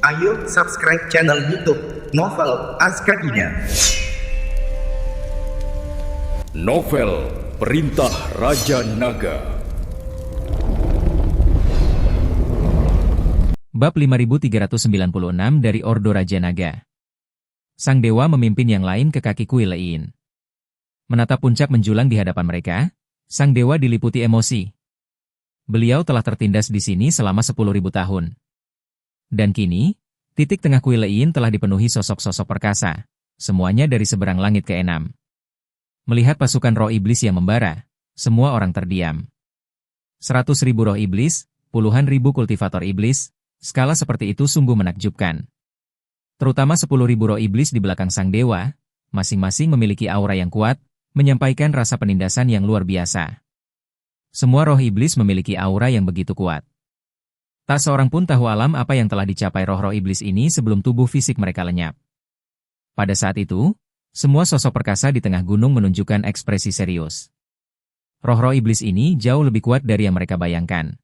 Ayo subscribe channel YouTube Novel Askadina. Novel Perintah Raja Naga. Bab 5396 dari Ordo Raja Naga. Sang dewa memimpin yang lain ke kaki kuil Lein. Menatap puncak menjulang di hadapan mereka, sang dewa diliputi emosi. Beliau telah tertindas di sini selama 10.000 tahun. Dan kini, titik tengah kuil Lein telah dipenuhi sosok-sosok perkasa, semuanya dari seberang langit ke-6. Melihat pasukan roh iblis yang membara, semua orang terdiam. 100.000 roh iblis, puluhan ribu kultivator iblis, skala seperti itu sungguh menakjubkan. Terutama 10.000 roh iblis di belakang sang dewa, masing-masing memiliki aura yang kuat, menyampaikan rasa penindasan yang luar biasa. Semua roh iblis memiliki aura yang begitu kuat. Tak seorang pun tahu alam apa yang telah dicapai roh-roh iblis ini sebelum tubuh fisik mereka lenyap. Pada saat itu, semua sosok perkasa di tengah gunung menunjukkan ekspresi serius. Roh-roh iblis ini jauh lebih kuat dari yang mereka bayangkan.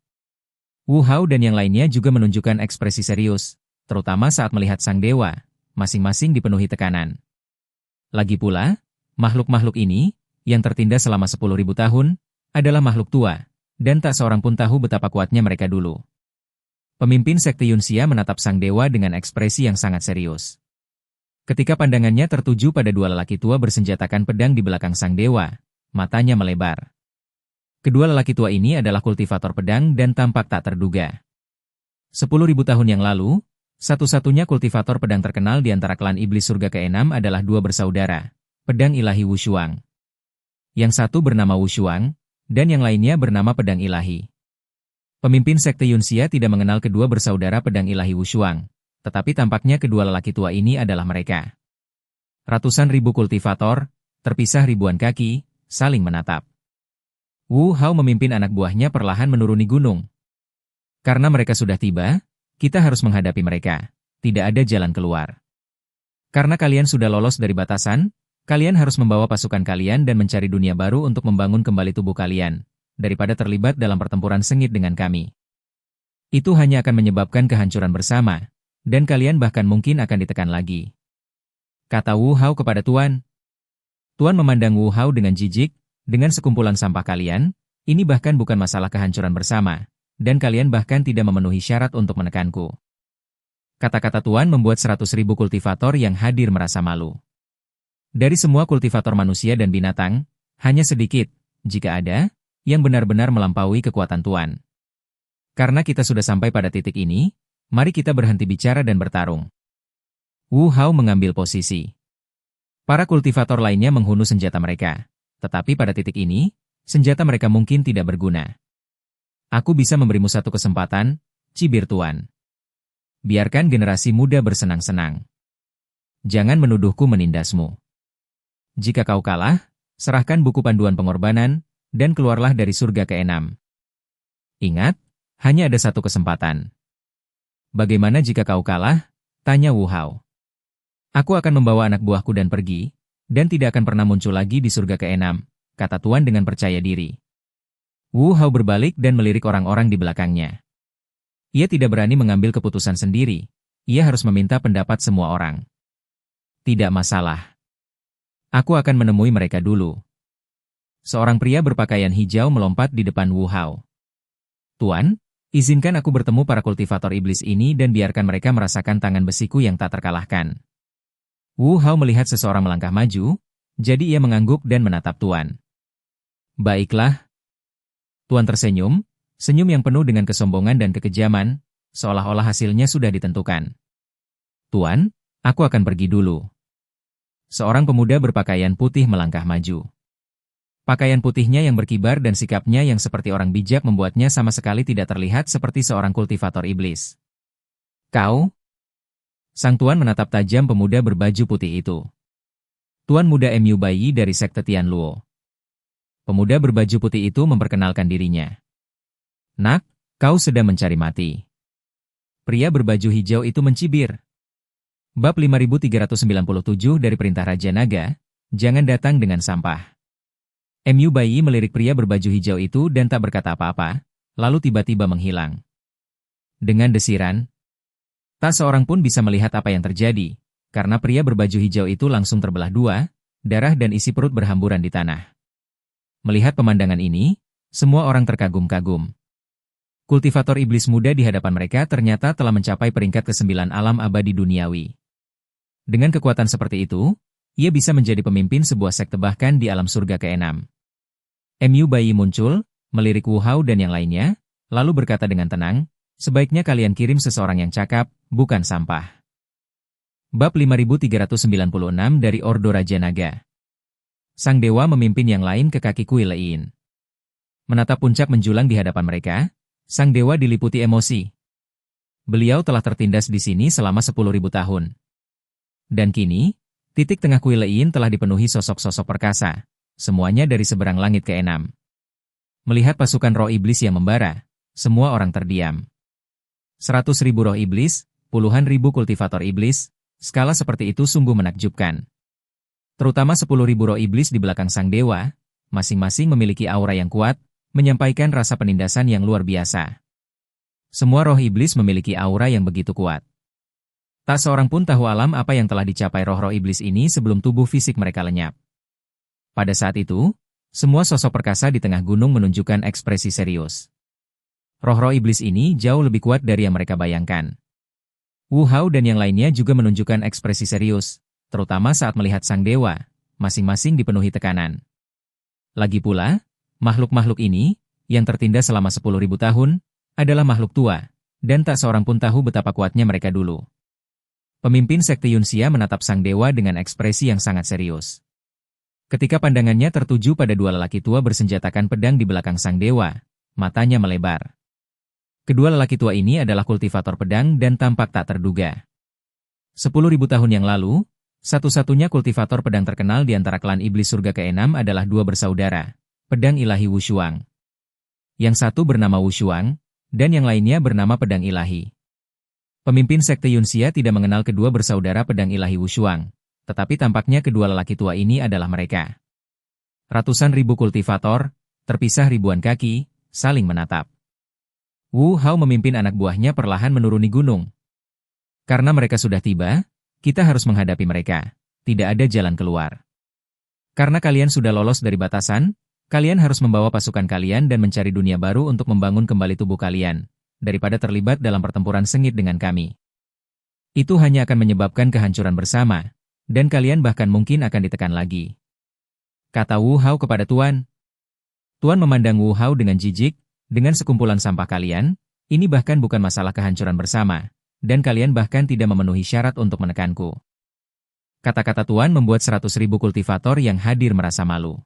Wu Hao dan yang lainnya juga menunjukkan ekspresi serius, terutama saat melihat sang dewa, masing-masing dipenuhi tekanan. Lagi pula, makhluk-makhluk ini, yang tertindas selama 10.000 tahun, adalah makhluk tua, dan tak seorang pun tahu betapa kuatnya mereka dulu. Pemimpin sekte Yunxia menatap sang dewa dengan ekspresi yang sangat serius. Ketika pandangannya tertuju pada dua lelaki tua bersenjatakan pedang di belakang sang dewa, matanya melebar. Kedua lelaki tua ini adalah kultivator pedang dan tampak tak terduga. 10.000 tahun yang lalu, satu-satunya kultivator pedang terkenal di antara klan iblis surga ke-6 adalah dua bersaudara, pedang ilahi Wushuang. Yang satu bernama Wushuang, dan yang lainnya bernama pedang ilahi. Pemimpin sekte Yunxia tidak mengenal kedua bersaudara pedang ilahi Wushuang, tetapi tampaknya kedua lelaki tua ini adalah mereka. Ratusan ribu kultivator, terpisah ribuan kaki, saling menatap. Wu Hao memimpin anak buahnya perlahan menuruni gunung. Karena mereka sudah tiba, kita harus menghadapi mereka. Tidak ada jalan keluar. Karena kalian sudah lolos dari batasan, kalian harus membawa pasukan kalian dan mencari dunia baru untuk membangun kembali tubuh kalian, daripada terlibat dalam pertempuran sengit dengan kami. Itu hanya akan menyebabkan kehancuran bersama, dan kalian bahkan mungkin akan ditekan lagi. Kata Wu Hao kepada Tuan. Tuan memandang Wu Hao dengan jijik, dengan sekumpulan sampah kalian, ini bahkan bukan masalah kehancuran bersama, dan kalian bahkan tidak memenuhi syarat untuk menekanku. Kata-kata Tuan membuat 100.000 kultivator yang hadir merasa malu. Dari semua kultivator manusia dan binatang, hanya sedikit, jika ada, yang benar-benar melampaui kekuatan Tuan. Karena kita sudah sampai pada titik ini, mari kita berhenti bicara dan bertarung. Wu Hao mengambil posisi. Para kultivator lainnya menghunus senjata mereka. Tetapi pada titik ini, senjata mereka mungkin tidak berguna. Aku bisa memberimu satu kesempatan, cibir Tuan. Biarkan generasi muda bersenang-senang. Jangan menuduhku menindasmu. Jika kau kalah, serahkan buku panduan pengorbanan, dan keluarlah dari surga ke-6. Ingat, hanya ada satu kesempatan. Bagaimana jika kau kalah? Tanya Wu Hao. Aku akan membawa anak buahku dan pergi, dan tidak akan pernah muncul lagi di surga ke-6, kata Tuan dengan percaya diri. Wu Hao berbalik dan melirik orang-orang di belakangnya. Ia tidak berani mengambil keputusan sendiri, ia harus meminta pendapat semua orang. Tidak masalah. Aku akan menemui mereka dulu. Seorang pria berpakaian hijau melompat di depan Wu Hao. Tuan, izinkan aku bertemu para kultivator iblis ini dan biarkan mereka merasakan tangan besiku yang tak terkalahkan. Wu Hao melihat seseorang melangkah maju, jadi ia mengangguk dan menatap Tuan. Baiklah. Tuan tersenyum, senyum yang penuh dengan kesombongan dan kekejaman, seolah-olah hasilnya sudah ditentukan. Tuan, aku akan pergi dulu. Seorang pemuda berpakaian putih melangkah maju. Pakaian putihnya yang berkibar dan sikapnya yang seperti orang bijak membuatnya sama sekali tidak terlihat seperti seorang kultivator iblis. Kau? Sang Tuan menatap tajam pemuda berbaju putih itu. Tuan muda Mu Baiyi dari sekte Tianluo. Pemuda berbaju putih itu memperkenalkan dirinya. Nak, kau sedang mencari mati. Pria berbaju hijau itu mencibir. Bab 5397 dari Perintah Raja Naga, jangan datang dengan sampah. Mu Baiyi melirik pria berbaju hijau itu dan tak berkata apa-apa, lalu tiba-tiba menghilang. Dengan desiran, Tak seorang pun bisa melihat apa yang terjadi, karena pria berbaju hijau itu langsung terbelah dua, darah dan isi perut berhamburan di tanah. Melihat pemandangan ini, semua orang terkagum-kagum. Kultivator iblis muda di hadapan mereka ternyata telah mencapai peringkat ke-9 alam abadi duniawi. Dengan kekuatan seperti itu, ia bisa menjadi pemimpin sebuah sekte bahkan di alam surga ke-6. Mu Bayi muncul, melirik Wu Hao dan yang lainnya, lalu berkata dengan tenang, sebaiknya kalian kirim seseorang yang cakap, bukan sampah. Bab 5396 dari Ordo Raja Naga. Sang dewa memimpin yang lain ke kaki kuil Lein. Menatap puncak menjulang di hadapan mereka, sang dewa diliputi emosi. Beliau telah tertindas di sini selama 10.000 tahun. Dan kini, titik tengah kuil Lein telah dipenuhi sosok-sosok perkasa, semuanya dari seberang langit ke-6. Melihat pasukan roh iblis yang membara, semua orang terdiam. 100.000 roh iblis, puluhan ribu kultivator iblis, skala seperti itu sungguh menakjubkan. Terutama 10.000 roh iblis di belakang sang dewa, masing-masing memiliki aura yang kuat, menyampaikan rasa penindasan yang luar biasa. Semua roh iblis memiliki aura yang begitu kuat. Tak seorang pun tahu alam apa yang telah dicapai roh-roh iblis ini sebelum tubuh fisik mereka lenyap. Pada saat itu, semua sosok perkasa di tengah gunung menunjukkan ekspresi serius. Roh-roh iblis ini jauh lebih kuat dari yang mereka bayangkan. Wu Hao dan yang lainnya juga menunjukkan ekspresi serius, terutama saat melihat sang dewa, masing-masing dipenuhi tekanan. Lagi pula, makhluk-makhluk ini, yang tertindas selama 10.000 tahun, adalah makhluk tua, dan tak seorang pun tahu betapa kuatnya mereka dulu. Pemimpin sekte Yunxia menatap sang dewa dengan ekspresi yang sangat serius. Ketika pandangannya tertuju pada dua lelaki tua bersenjatakan pedang di belakang sang dewa, matanya melebar. Kedua lelaki tua ini adalah kultivator pedang dan tampak tak terduga. 10.000 tahun yang lalu, satu-satunya kultivator pedang terkenal di antara klan iblis surga ke-6 adalah dua bersaudara, pedang ilahi Wu Shuang. Yang satu bernama Wu Shuang, dan yang lainnya bernama pedang ilahi. Pemimpin sekte Yunxia tidak mengenal kedua bersaudara pedang ilahi Wu Shuang, tetapi tampaknya kedua lelaki tua ini adalah mereka. Ratusan ribu kultivator, terpisah ribuan kaki, saling menatap. Wu Hao memimpin anak buahnya perlahan menuruni gunung. Karena mereka sudah tiba, kita harus menghadapi mereka. Tidak ada jalan keluar. Karena kalian sudah lolos dari batasan, kalian harus membawa pasukan kalian dan mencari dunia baru untuk membangun kembali tubuh kalian, daripada terlibat dalam pertempuran sengit dengan kami. Itu hanya akan menyebabkan kehancuran bersama, dan kalian bahkan mungkin akan ditekan lagi. Kata Wu Hao kepada Tuan. Tuan memandang Wu Hao dengan jijik, dengan sekumpulan sampah kalian, ini bahkan bukan masalah kehancuran bersama, dan kalian bahkan tidak memenuhi syarat untuk menekanku. Kata-kata Tuan membuat 100.000 kultivator yang hadir merasa malu.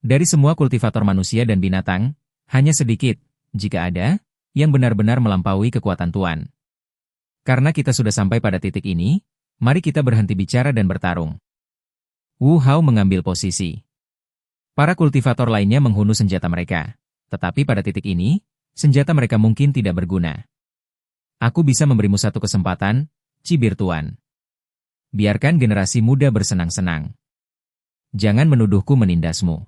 Dari semua kultivator manusia dan binatang, hanya sedikit, jika ada, yang benar-benar melampaui kekuatan Tuan. Karena kita sudah sampai pada titik ini, mari kita berhenti bicara dan bertarung. Wu Hao mengambil posisi. Para kultivator lainnya menghunus senjata mereka, tetapi pada titik ini, senjata mereka mungkin tidak berguna. Aku bisa memberimu satu kesempatan, cibir Tuan. Biarkan generasi muda bersenang-senang. Jangan menuduhku menindasmu.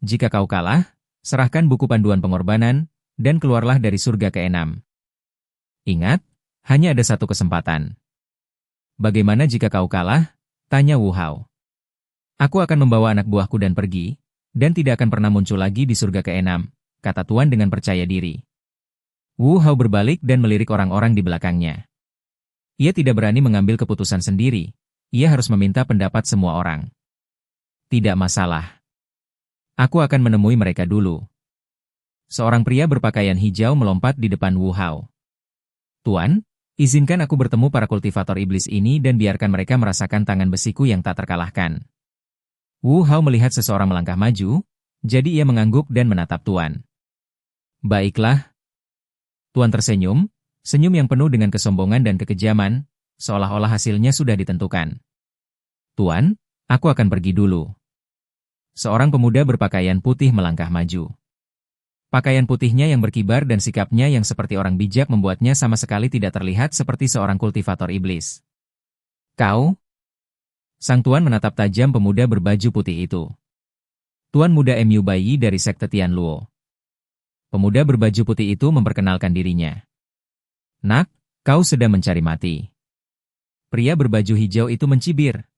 Jika kau kalah, serahkan buku panduan pengorbanan, dan keluarlah dari surga ke-6. Ingat, hanya ada satu kesempatan. Bagaimana jika kau kalah? Tanya Wu Hao. Aku akan membawa anak buahku dan pergi, dan tidak akan pernah muncul lagi di surga ke-6, kata Tuan dengan percaya diri. Wu Hao berbalik dan melirik orang-orang di belakangnya. Ia tidak berani mengambil keputusan sendiri, ia harus meminta pendapat semua orang. Tidak masalah. Aku akan menemui mereka dulu. Seorang pria berpakaian hijau melompat di depan Wu Hao. Tuan, izinkan aku bertemu para kultivator iblis ini dan biarkan mereka merasakan tangan besiku yang tak terkalahkan. Wu Hao melihat seseorang melangkah maju, jadi ia mengangguk dan menatap Tuan. Baiklah. Tuan tersenyum, senyum yang penuh dengan kesombongan dan kekejaman, seolah-olah hasilnya sudah ditentukan. Tuan, aku akan pergi dulu. Seorang pemuda berpakaian putih melangkah maju. Pakaian putihnya yang berkibar dan sikapnya yang seperti orang bijak membuatnya sama sekali tidak terlihat seperti seorang kultivator iblis. Kau? Sang Tuan menatap tajam pemuda berbaju putih itu. Tuan muda Mu Bayi dari sekte Tianluo. Pemuda berbaju putih itu memperkenalkan dirinya. Nak, Kau sedang mencari mati. Pria berbaju hijau itu mencibir.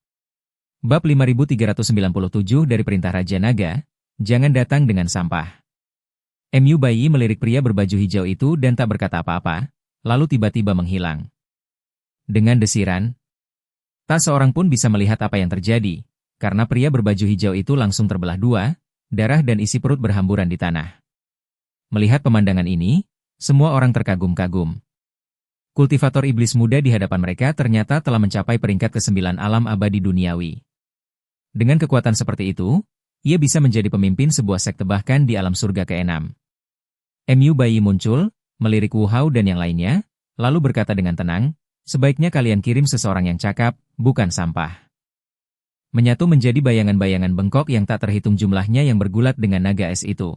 Bab 5397 dari Perintah Raja Naga, jangan datang dengan sampah. Mu Baiyi melirik pria berbaju hijau itu dan tak berkata apa-apa, lalu tiba-tiba menghilang. Dengan desiran, tak seorang pun bisa melihat apa yang terjadi, karena pria berbaju hijau itu langsung terbelah dua, darah dan isi perut berhamburan di tanah. Melihat pemandangan ini, semua orang terkagum-kagum. Kultivator iblis muda di hadapan mereka ternyata telah mencapai peringkat ke-9 alam abadi duniawi. Dengan kekuatan seperti itu, ia bisa menjadi pemimpin sebuah sekte bahkan di alam surga ke-6. Mu Baiyi muncul, melirik Wu Hao dan yang lainnya, lalu berkata dengan tenang, sebaiknya kalian kirim seseorang yang cakap, bukan sampah. Menyatu menjadi bayangan-bayangan bengkok yang tak terhitung jumlahnya yang bergulat dengan naga es itu.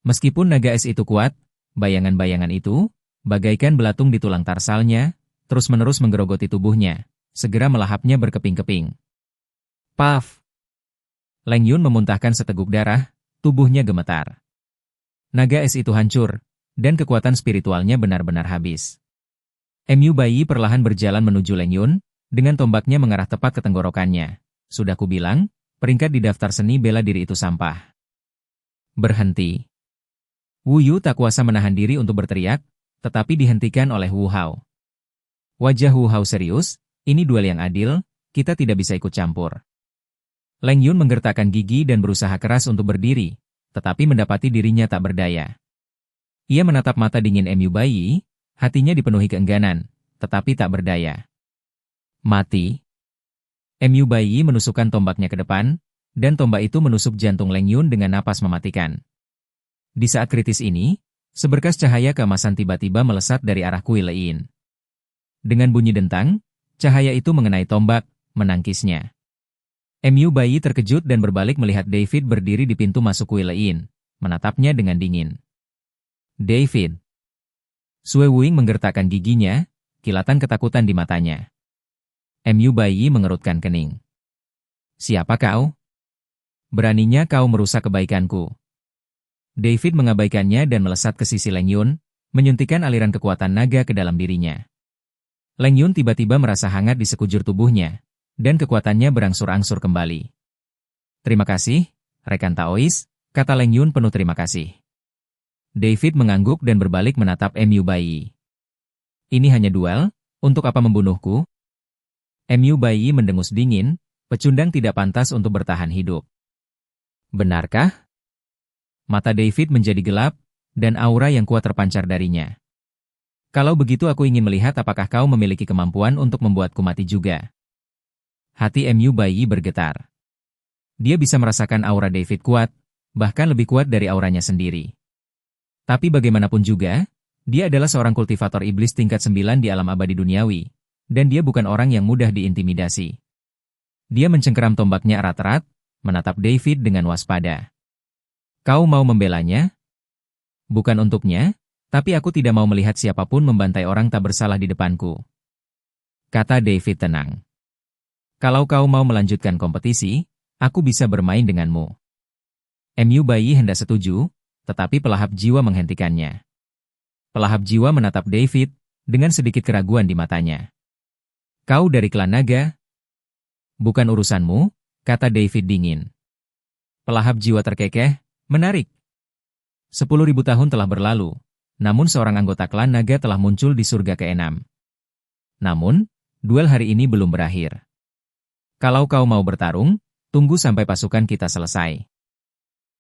Meskipun naga es itu kuat, bayangan-bayangan itu, bagaikan belatung di tulang tarsalnya, terus-menerus menggerogoti tubuhnya, segera melahapnya berkeping-keping. Paf! Leng Yun memuntahkan seteguk darah, tubuhnya gemetar. Naga es itu hancur, dan kekuatan spiritualnya benar-benar habis. Mu Baiyi perlahan berjalan menuju Leng Yun, dengan tombaknya mengarah tepat ke tenggorokannya. Sudah kubilang, peringkat di daftar seni bela diri itu sampah. Berhenti. Wu Yu tak kuasa menahan diri untuk berteriak, tetapi dihentikan oleh Wu Hao. Wajah Wu Hao serius, ini duel yang adil, kita tidak bisa ikut campur. Leng Yun menggertakkan gigi dan berusaha keras untuk berdiri, tetapi mendapati dirinya tak berdaya. Ia menatap mata dingin Mu Baiyi, hatinya dipenuhi keengganan, tetapi tak berdaya. Mati. Mu Baiyi menusukkan tombaknya ke depan, dan tombak itu menusuk jantung Leng Yun dengan napas mematikan. Di saat kritis ini, seberkas cahaya keemasan tiba-tiba melesat dari arah Kui Lein. Dengan bunyi dentang, cahaya itu mengenai tombak, menangkisnya. Mu Baiyi terkejut dan berbalik melihat David berdiri di pintu masuk Kui Lein, menatapnya dengan dingin. David. Sue Wuing menggertakkan giginya, kilatan ketakutan di matanya. Mu Baiyi mengerutkan kening. Siapa kau? Beraninya kau merusak kebaikanku. David mengabaikannya dan melesat ke sisi Leng Yun, menyuntikkan aliran kekuatan naga ke dalam dirinya. Leng Yun tiba-tiba merasa hangat di sekujur tubuhnya, dan kekuatannya berangsur-angsur kembali. Terima kasih, rekan Taois, kata Leng Yun penuh terima kasih. David mengangguk dan berbalik menatap Mu Baiyi. Ini hanya duel, untuk apa membunuhku? Mu Baiyi mendengus dingin, pecundang tidak pantas untuk bertahan hidup. Benarkah? Mata David menjadi gelap, dan aura yang kuat terpancar darinya. Kalau begitu aku ingin melihat apakah kau memiliki kemampuan untuk membuatku mati juga. Hati Mu Baiyi bergetar. Dia bisa merasakan aura David kuat, bahkan lebih kuat dari auranya sendiri. Tapi bagaimanapun juga, dia adalah seorang kultivator iblis tingkat 9 di alam abadi duniawi, dan dia bukan orang yang mudah diintimidasi. Dia mencengkeram tombaknya erat-erat, menatap David dengan waspada. Kau mau membelanya? Bukan untuknya, tapi aku tidak mau melihat siapapun membantai orang tak bersalah di depanku. Kata David tenang. Kalau kau mau melanjutkan kompetisi, aku bisa bermain denganmu. Mu Baiyi hendak setuju, tetapi pelahap jiwa menghentikannya. Pelahap jiwa menatap David, dengan sedikit keraguan di matanya. Kau dari klan naga? Bukan urusanmu, kata David dingin. Pelahap jiwa terkekeh, menarik. 10.000 tahun telah berlalu, namun seorang anggota klan naga telah muncul di surga ke-6. Namun, duel hari ini belum berakhir. Kalau kau mau bertarung, tunggu sampai pasukan kita selesai.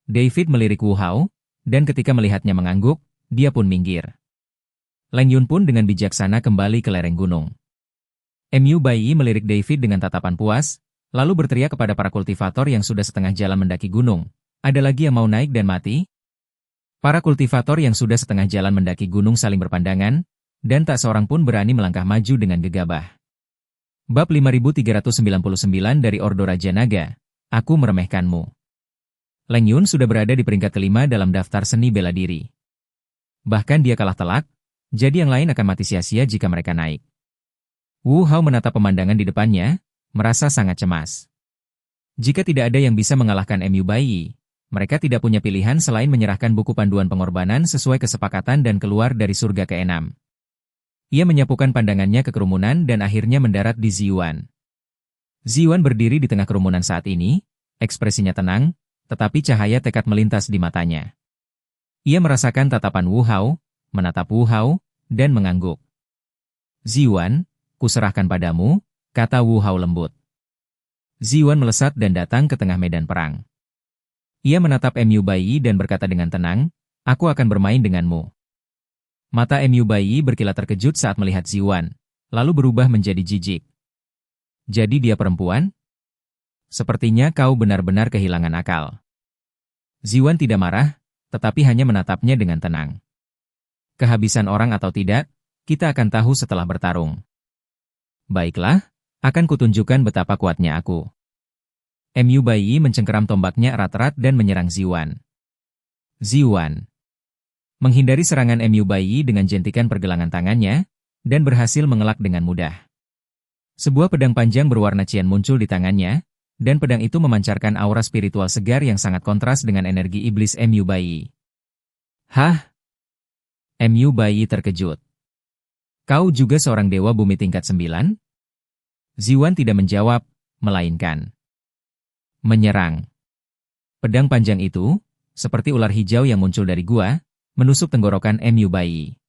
David melirik Wu Hao, dan ketika melihatnya mengangguk, dia pun minggir. Leng Yun pun dengan bijaksana kembali ke lereng gunung. Mu Baiyi melirik David dengan tatapan puas, lalu berteriak kepada para kultivator yang sudah setengah jalan mendaki gunung. Ada lagi yang mau naik dan mati? Para kultivator yang sudah setengah jalan mendaki gunung saling berpandangan, dan tak seorang pun berani melangkah maju dengan gegabah. Bab 5399 dari Ordo Raja Naga, aku meremehkanmu. Leng Yun sudah berada di peringkat kelima dalam daftar seni bela diri. Bahkan dia kalah telak, jadi yang lain akan mati sia-sia jika mereka naik. Wu Hao menatap pemandangan di depannya, merasa sangat cemas. Jika tidak ada yang bisa mengalahkan Mu Baiyi, mereka tidak punya pilihan selain menyerahkan buku panduan pengorbanan sesuai kesepakatan dan keluar dari surga ke-6. Ia menyapukan pandangannya ke kerumunan dan akhirnya mendarat di Ziyuan. Ziyuan berdiri di tengah kerumunan saat ini, ekspresinya tenang, tetapi cahaya tekad melintas di matanya. Ia merasakan tatapan Wu Hao, menatap Wu Hao, dan mengangguk. Ziyuan, kuserahkan padamu, kata Wu Hao lembut. Ziyuan melesat dan datang ke tengah medan perang. Ia menatap Mu Baiyi dan berkata dengan tenang, aku akan bermain denganmu. Mata Mu Baiyi berkilat terkejut saat melihat Ziyuan, lalu berubah menjadi jijik. Jadi dia perempuan? Sepertinya kau benar-benar kehilangan akal. Ziyuan tidak marah, tetapi hanya menatapnya dengan tenang. Kehabisan orang atau tidak, kita akan tahu setelah bertarung. Baiklah, akan kutunjukkan betapa kuatnya aku. Mu Baiyi mencengkeram tombaknya erat-erat dan menyerang Ziyuan. Ziyuan menghindari serangan Mu Baiyi dengan jentikan pergelangan tangannya, dan berhasil mengelak dengan mudah. Sebuah pedang panjang berwarna cian muncul di tangannya, dan pedang itu memancarkan aura spiritual segar yang sangat kontras dengan energi iblis Mu Baiyi. Hah? Mu Baiyi terkejut. Kau juga seorang dewa bumi tingkat 9? Ziyuan tidak menjawab, melainkan menyerang. Pedang panjang itu, seperti ular hijau yang muncul dari gua, menusuk tenggorokan Mu Baiyi.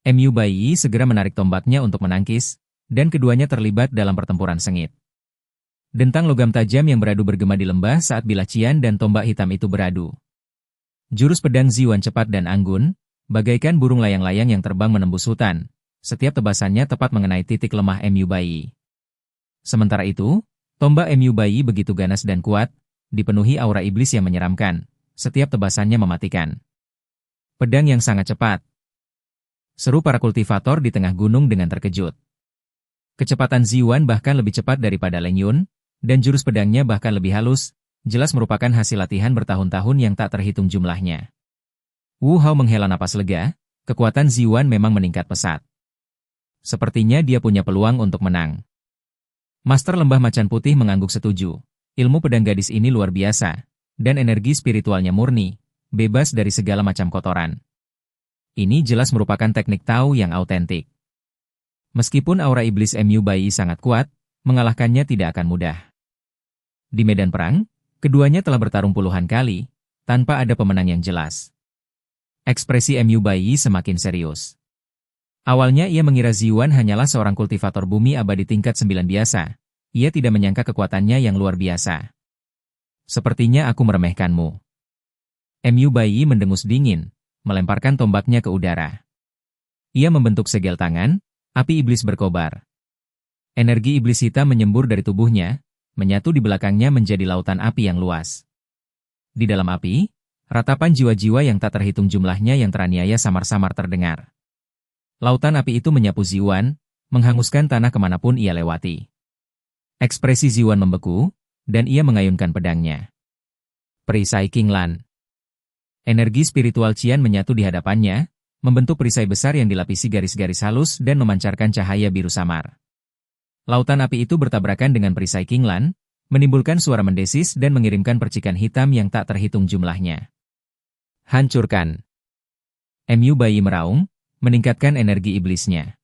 Mu Baiyi segera menarik tombaknya untuk menangkis, dan keduanya terlibat dalam pertempuran sengit. Dentang logam tajam yang beradu bergema di lembah saat bilah cian dan tombak hitam itu beradu. Jurus pedang Ziyuan cepat dan anggun, bagaikan burung layang-layang yang terbang menembus hutan. Setiap tebasannya tepat mengenai titik lemah Mu Baiyi. Sementara itu, tombak Mu Baiyi begitu ganas dan kuat, dipenuhi aura iblis yang menyeramkan. Setiap tebasannya mematikan. Pedang yang sangat cepat. Seru para kultivator di tengah gunung dengan terkejut. Kecepatan Ziyuan bahkan lebih cepat daripada Leng Yun, dan jurus pedangnya bahkan lebih halus, jelas merupakan hasil latihan bertahun-tahun yang tak terhitung jumlahnya. Wu Hao menghela napas lega, kekuatan Ziyuan memang meningkat pesat. Sepertinya dia punya peluang untuk menang. Master Lembah Macan Putih mengangguk setuju. Ilmu pedang gadis ini luar biasa, dan energi spiritualnya murni, bebas dari segala macam kotoran. Ini jelas merupakan teknik Tao yang autentik. Meskipun aura iblis Mu Baiyi sangat kuat, mengalahkannya tidak akan mudah. Di medan perang, keduanya telah bertarung puluhan kali, tanpa ada pemenang yang jelas. Ekspresi Mu Baiyi semakin serius. Awalnya ia mengira Ziyuan hanyalah seorang kultivator bumi abadi tingkat 9 biasa. Ia tidak menyangka kekuatannya yang luar biasa. Sepertinya aku meremehkanmu. Mu Baiyi mendengus dingin, melemparkan tombaknya ke udara. Ia membentuk segel tangan, api iblis berkobar. Energi iblis hitam menyembur dari tubuhnya, menyatu di belakangnya menjadi lautan api yang luas. Di dalam api, ratapan jiwa-jiwa yang tak terhitung jumlahnya yang teraniaya samar-samar terdengar. Lautan api itu menyapu Ziyuan, menghanguskan tanah kemanapun ia lewati. Ekspresi Ziyuan membeku, dan ia mengayunkan pedangnya. Perisai Qinglan. Energi spiritual Qian menyatu di hadapannya, membentuk perisai besar yang dilapisi garis-garis halus dan memancarkan cahaya biru samar. Lautan api itu bertabrakan dengan perisai Qinglan, menimbulkan suara mendesis dan mengirimkan percikan hitam yang tak terhitung jumlahnya. Hancurkan. Mu Baiyi meraung, meningkatkan energi iblisnya.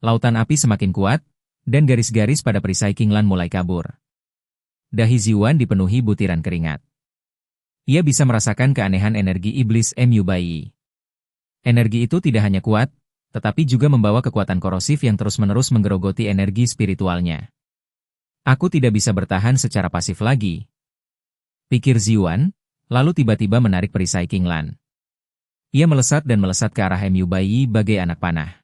Lautan api semakin kuat, dan garis-garis pada perisai Qinglan mulai kabur. Dahi Ziyuan dipenuhi butiran keringat. Ia bisa merasakan keanehan energi iblis Mu Baiyi. Energi itu tidak hanya kuat, tetapi juga membawa kekuatan korosif yang terus-menerus menggerogoti energi spiritualnya. Aku tidak bisa bertahan secara pasif lagi, pikir Ziyuan, lalu tiba-tiba menarik perisai Qinglan. Ia melesat dan melesat ke arah Mu Baiyi bagai anak panah.